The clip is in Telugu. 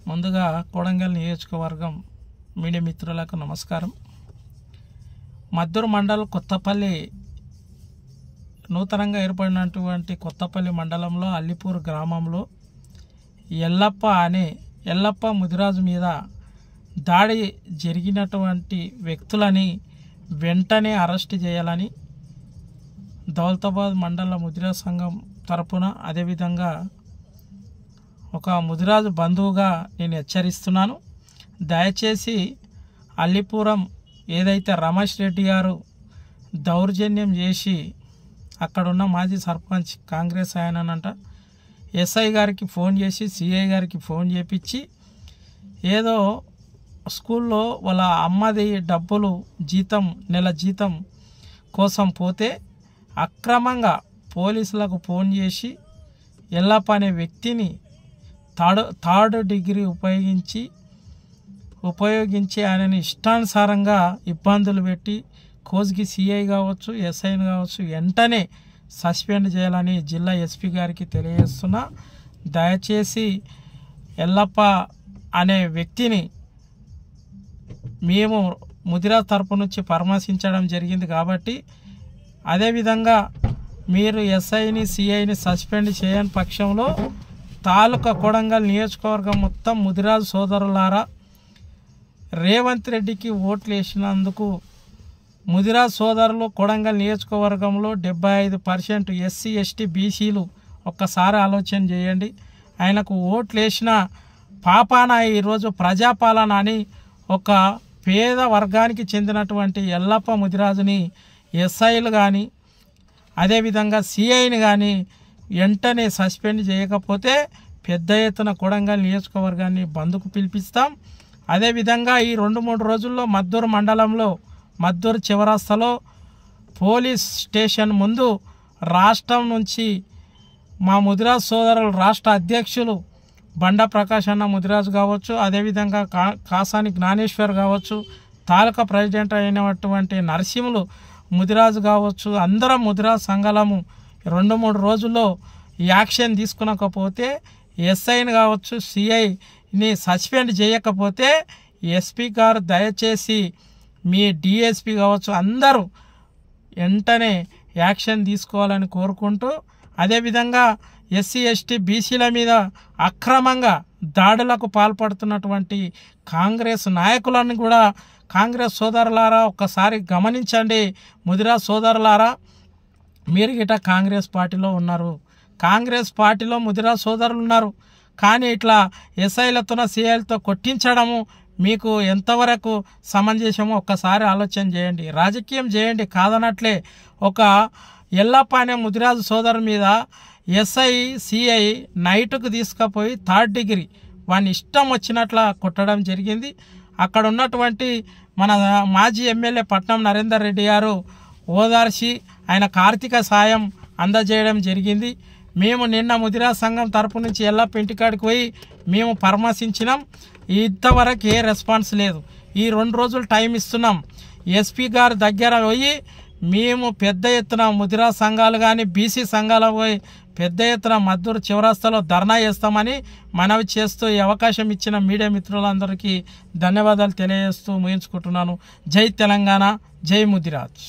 ముందుగా కొడంగల్ నియోజకవర్గం మీడియా మిత్రులకు నమస్కారం. మద్దూరు మండలం కొత్తపల్లి నూతనంగా ఏర్పడినటువంటి కొత్తపల్లి మండలంలో అల్లిపూర్ గ్రామంలో ఎల్లప్ప ముదిరాజు మీద దాడి జరిగినటువంటి వ్యక్తులని వెంటనే అరెస్ట్ చేయాలని దౌలతాబాద్ మండల ముదిరాజ్ సంఘం తరపున అదేవిధంగా ఒక ముదిరాజు బంధువుగా నేను హెచ్చరిస్తున్నాను. దయచేసి అల్లిపురం ఏదైతే రమేష్ రెడ్డి గారు దౌర్జన్యం చేసి అక్కడున్న మాజీ సర్పంచ్ కాంగ్రెస్ ఆయనంట ఎస్ఐ గారికి ఫోన్ చేసి సిఐ గారికి ఫోన్ చేపించి ఏదో స్కూల్లో వాళ్ళ అమ్మది డబ్బులు నెల జీతం కోసం పోతే అక్రమంగా పోలీసులకు ఫోన్ చేసి ఎల్లప్ప అనే వ్యక్తిని థర్డ్ డిగ్రీ ఉపయోగించి ఆయనని ఇష్టానుసారంగా ఇబ్బందులు పెట్టి కోస్గి సిఐ కావచ్చు ఎస్ఐని కావచ్చు వెంటనే సస్పెండ్ చేయాలని జిల్లా ఎస్పీ గారికి తెలియజేస్తున్నా. దయచేసి ఎల్లప్ప అనే వ్యక్తిని మేము ముదిరాజ్ తరపు నుంచి పరామర్శించడం జరిగింది కాబట్టి అదేవిధంగా మీరు ఎస్ఐని సిఐని సస్పెండ్ చేయని పక్షంలో తాలూకా కొడంగల్ నియోజకవర్గం మొత్తం ముదిరాజు సోదరులారా రేవంత్ రెడ్డికి ఓట్లు వేసినందుకు ముదిరాజ్ సోదరులు కొడంగల్ నియోజకవర్గంలో 75% ఎస్సీ ఎస్టీ బీసీలు ఒక్కసారి ఆలోచన చేయండి. ఆయనకు ఓట్లు వేసిన పాపాన ఈరోజు ప్రజాపాలన అని ఒక పేద వర్గానికి చెందినటువంటి ఎల్లప్ప ముదిరాజుని ఎస్ఐలు కానీ అదేవిధంగా సిఐని కానీ వెంటనే సస్పెండ్ చేయకపోతే పెద్ద ఎత్తున కొడంగల్ నియోజకవర్గాన్ని బంద్కు పిలిపిస్తాం. అదేవిధంగా ఈ 2-3 రోజుల్లో మద్దూరు మండలంలో మద్దూరు చివరస్తలో పోలీస్ స్టేషన్ ముందు రాష్ట్రం నుంచి మా ముదిరాజ్ సోదరులు రాష్ట్ర అధ్యక్షులు బండ ప్రకాష్ అన్న ముదిరాజు కావచ్చు, అదేవిధంగా కాసాని జ్ఞానేశ్వర్ కావచ్చు, తాలూకా ప్రెసిడెంట్ అయినటువంటి నరసింహులు ముదిరాజు కావచ్చు, అందరం ముదిరాజ్ సంఘాలము 2-3 రోజుల్లో యాక్షన్ తీసుకునకపోతే ఎస్ఐని కావచ్చు సిఐని సస్పెండ్ చేయకపోతే ఎస్పీ గారు దయచేసి మీ డిఎస్పీ కావచ్చు అందరూ వెంటనే యాక్షన్ తీసుకోవాలని కోరుకుంటూ అదేవిధంగా ఎస్సీ ఎస్టీ బీసీల మీద అక్రమంగా దాడులకు పాల్పడుతున్నటువంటి కాంగ్రెస్ నాయకులను కూడా కాంగ్రెస్ సోదరులారా ఒక్కసారి గమనించండి. ముదిరాజ్ సోదరులారా మీరు గిట్ట కాంగ్రెస్ పార్టీలో ఉన్నారు, కాంగ్రెస్ పార్టీలో ముదిరాజ్ సోదరులు ఉన్నారు, కానీ ఇట్లా ఎస్ఐలతో సిఐలతో కొట్టించడము మీకు ఎంతవరకు సమంజసమో ఒక్కసారి ఆలోచన చేయండి. రాజకీయం చేయండి కాదనట్లే. ఒక ఎల్లప్ప అనే ముదిరాజు సోదరు మీద ఎస్ఐ సిఐ నైట్కు తీసుకుపోయి థర్డ్ డిగ్రీ వాని ఇష్టం వచ్చినట్ల కొట్టడం జరిగింది. అక్కడ ఉన్నటువంటి మన మాజీ ఎమ్మెల్యే పట్నం నరేందర్ రెడ్డి గారు ఓదార్చి ఆయనకు ఆర్థిక సాయం అందజేయడం జరిగింది. మేము నిన్న ముదిరాజ్ సంఘం తరపు నుంచి ఎల్లప్ప ఇంటికాడికి పోయి మేము పరామర్శించినాం. ఇంతవరకు ఏ రెస్పాన్స్ లేదు. ఈ 2 రోజులు టైం ఇస్తున్నాం. ఎస్పీ గారి దగ్గర పోయి మేము పెద్ద ఎత్తున ముదిరాజ్ సంఘాలు కానీ బీసీ సంఘాలు పోయి పెద్ద ఎత్తున మద్దూరు చివరస్తలో ధర్నా చేస్తామని మనవి చేస్తూ ఈ అవకాశం ఇచ్చిన మీడియా మిత్రులందరికీ ధన్యవాదాలు తెలియజేస్తూ ముగించుకుంటున్నాను. జై తెలంగాణ, జై ముదిరాజ్.